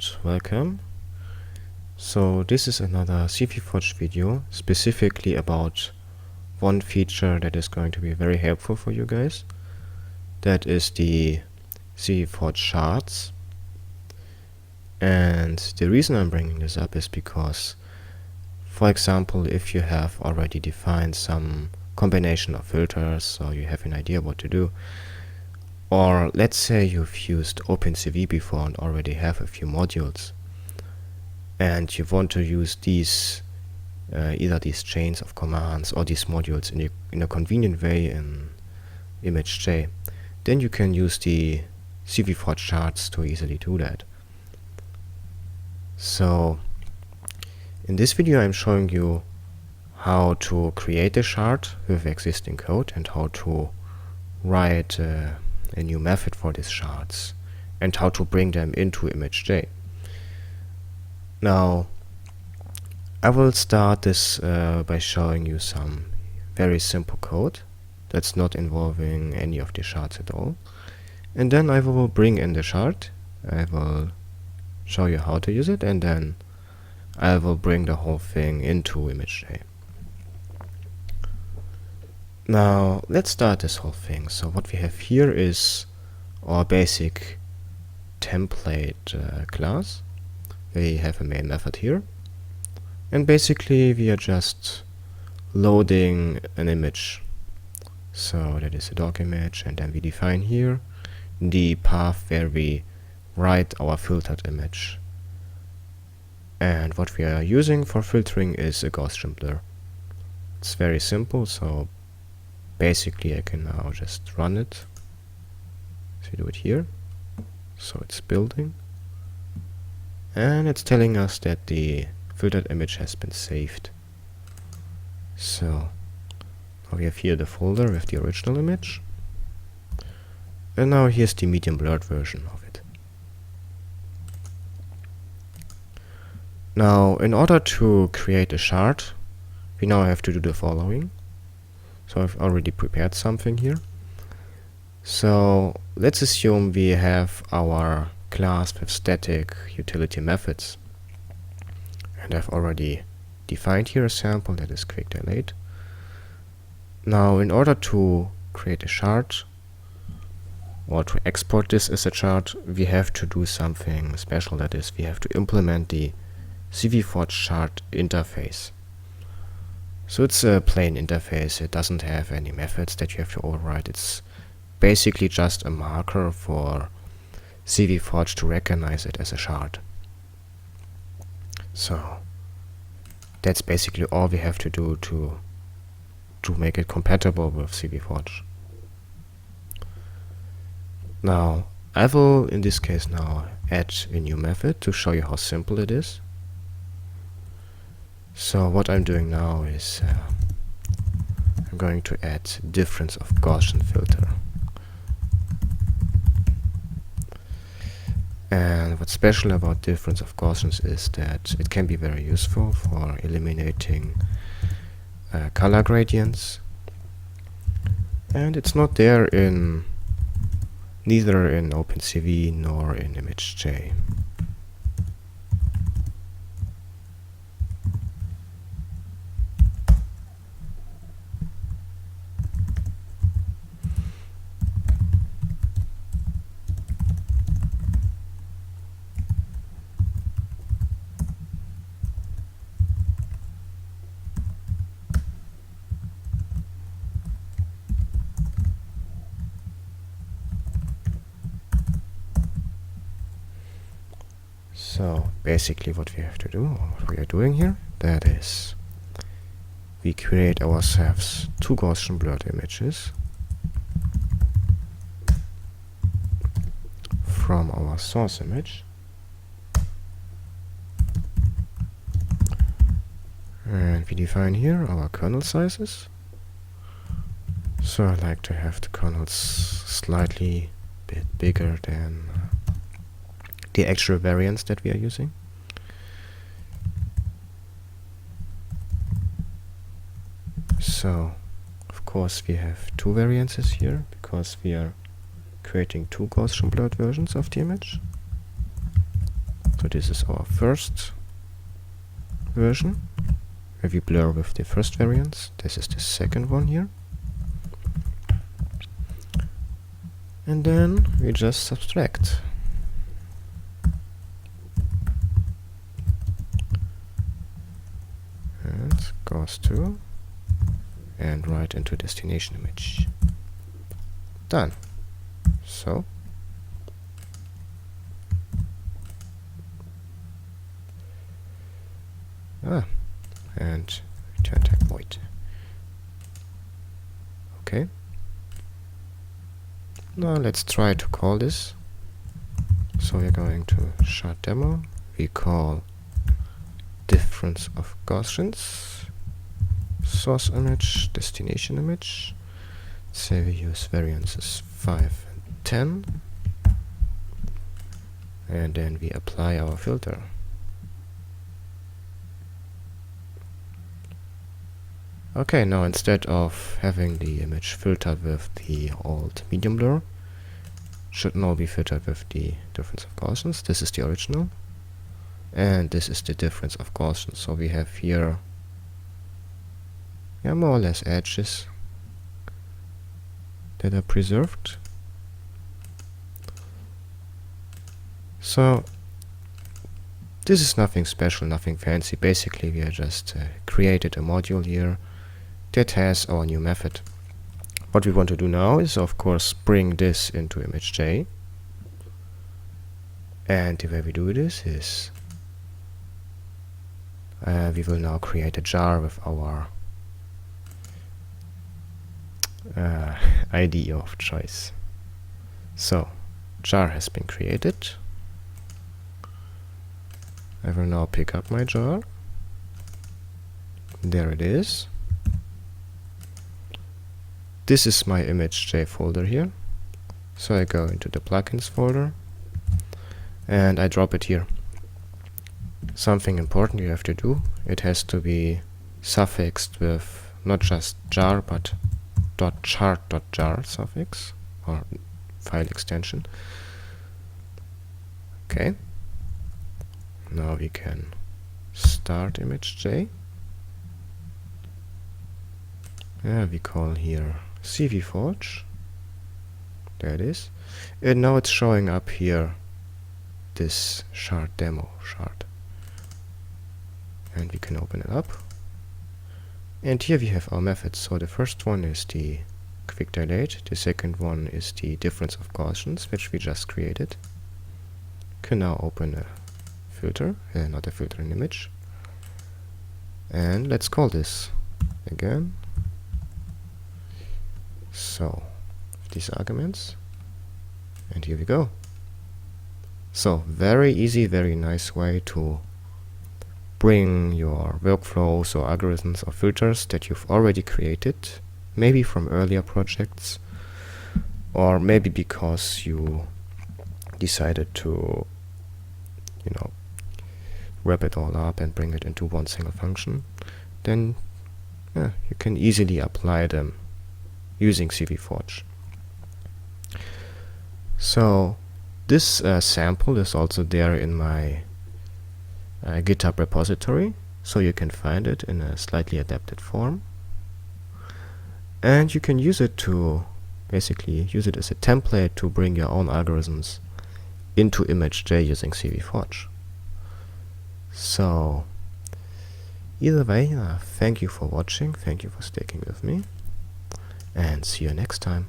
and welcome. So this is another CVForge video specifically about one feature that is going to be very helpful for you guys. That is the CVForge Shards. And the reason I'm bringing this up is because, for example, if you have already defined some combination of filters, so you have an idea what to do, or let's say you've used OpenCV before and already have a few modules, and you want to use these either these chains of commands or these modules in a convenient way in ImageJ, then you can use the CVForge Shards to easily do that. So in this video I'm showing you how to create a shard with existing code and how to write a new method for these shards and how to bring them into ImageJ. Now I will start this by showing you some very simple code that's not involving any of the shards at all, and then I will bring in the shard. I will show you how to use it, and then I will bring the whole thing into ImageJ. Now let's start this whole thing. So what we have here is our basic template class. We have a main method here, and basically we are just loading an image. So that is a dog image, and then we define here the path where we write our filtered image. And what we are using for filtering is a Gaussian blur. It's very simple, so basically I can now just run it. So we do it here. So it's building, and it's telling us that the filtered image has been saved. So now we have here the folder with the original image, and now here's the medium blurred version of it. Now in order to create a shard, we now have to do the following. So I've already prepared something here. So let's assume we have our class with static utility methods, and I've already defined here a sample that is quick delete. Now in order to create a shard or to export this as a shard, we have to do something special. That is, we have to implement the CVForge shard interface. So it's a plain interface. It doesn't have any methods that you have to override. It's basically just a marker for CVForge to recognize it as a shard. So that's basically all we have to do to make it compatible with CVForge. Now I will in this case now add a new method to show you how simple it is. So what I'm doing now is I'm going to add difference of Gaussian filter. And what's special about difference of Gaussians is that it can be very useful for eliminating color gradients, and it's not there in neither in OpenCV nor in ImageJ. So basically what we have to do, or what we are doing here, that is we create ourselves two Gaussian blurred images from our source image, and we define here our kernel sizes. So I like to have the kernels slightly bit bigger than the actual variants that we are using. So of course we have two variances here because we are creating two Gaussian blurred versions of the image. So this is our first version, where we blur with the first variance. This is the second one here. And then we just subtract. And goes to, and right into destination image. Done. So and return type void. Okay. Now let's try to call this. So we're going to shard demo. We call difference of Gaussians, source image, destination image. Say we use variances 5 and 10. And then we apply our filter. Okay, now instead of having the image filtered with the old medium blur, should now be filtered with the difference of Gaussians. This is the original, and this is the difference of Gaussians. So we have here, more or less edges that are preserved. So this is nothing special, nothing fancy. Basically, we are just created a module here that has our new method. What we want to do now is, of course, bring this into ImageJ. And the way we do this is we will now create a jar with our ID of choice. So, jar has been created. I will now pick up my jar. There it is. This is my ImageJ folder here. So I go into the plugins folder and I drop it here. Something important you have to do, it has to be suffixed with not just jar but .chart.jar suffix or file extension. Okay. Now we can start ImageJ. We call here CVForge. There it is. And now it's showing up here this shard demo shard. And we can open it up. And here we have our methods. So the first one is the quick dilate. The second one is the difference of Gaussians, which we just created. Can now open a filter, not a filter, an image. And let's call this again. So these arguments, and here we go. So very easy, very nice way to bring your workflows or algorithms or filters that you've already created, maybe from earlier projects, or maybe because you decided to, wrap it all up and bring it into one single function. Then you can easily apply them using CVForge. So this sample is also there in my GitHub repository, so you can find it in a slightly adapted form, and you can use it to basically use it as a template to bring your own algorithms into ImageJ using CVForge. So either way, thank you for watching, thank you for sticking with me, and see you next time.